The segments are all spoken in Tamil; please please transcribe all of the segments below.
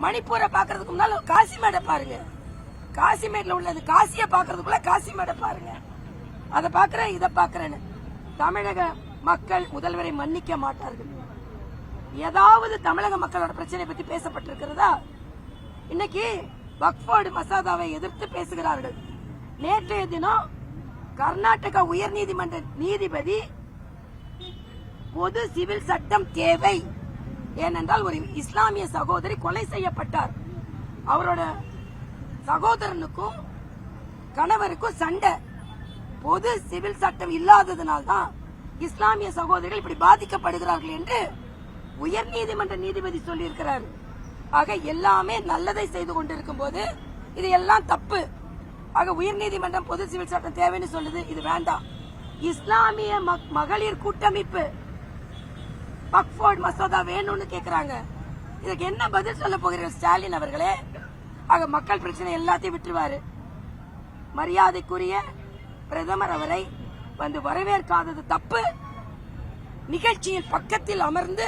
மணிப்பூரை பாக்குறதுக்கு முன்னால காசிமேடை பாருங்க. காசிமேட்ல உள்ளது காசிய பாக்குறதுக்குள்ள காசிமேடை பாருங்க. அதை பாக்குறேன் இதை பாக்குறேன்னு தமிழக மக்கள் முதல்வரை மன்னிக்க மாட்டார்கள். ஏதாவது தமிழக மக்களோட பிரச்சனை பத்தி பேசப்பட்டிருக்கிறதா? இன்னைக்கு வக்ஃப் போர்டு மசோதாவை எதிர்த்து பேசுகிறார்கள். நேற்றைய தினம் கர்நாடகா உயர்நீதிமன்ற நீதிபதி பொது சிவில் சட்டம் தேவை, ஏனென்றால் ஒரு இஸ்லாமிய சகோதரி கொலை செய்யப்பட்டார். அவரோட சகோதரனுக்கும் கணவருக்கும் சண்டை. பொது சிவில் சட்டம் இல்லாததனால்தான் இஸ்லாமிய சகோதரிகள் இப்படி பாதிக்கப்படுகிறார்கள் என்று உயர்நீதிமன்ற நீதிபதி சொல்லியிருக்கிறார். ஆக எல்லாமே நல்லதை செய்து கொண்டிருக்கும் போது இது எல்லாம் தப்பு. ஆக உயர்நீதிமன்றம் பொது சிவில் சட்டம் தேவைன்னு சொல்லுது, இது வேண்டாம். இஸ்லாமிய மகளிர் கூட்டமைப்பு வக்ஃப் போர்டு மசோதா வேணும்னு கேக்குறாங்க. இதுக்கு என்ன பதில் சொல்ல போகிறீர்கள் ஸ்டாலின் அவர்களே? ஆக மக்கள் பிரச்சனை எல்லாத்தையும் விட்டுருவாரு. மரியாதைக்குரிய பிரதமர் அவரை வந்து வரவேற்காதது தப்பு. நிகழ்ச்சியில் பக்கத்தில் அமர்ந்து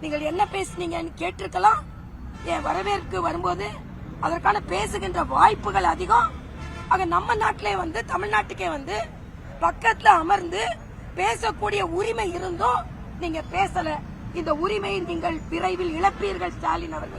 நீங்கள் என்ன பேசுனீங்கன்னு கேட்டிருக்கலாம். என் வரவேற்கு வரும்போது அதற்கான பேசுகின்ற வாய்ப்புகள் அதிகம். ஆக நம்ம நாட்டிலே வந்து தமிழ்நாட்டுக்கே வந்து பக்கத்துல அமர்ந்து பேசக்கூடிய உரிமை இருந்தும் நீங்க பேசல. இந்த உரிமையை நீங்கள் விரைவில் இழப்பீர்கள் ஸ்டாலின் அவர்கள்.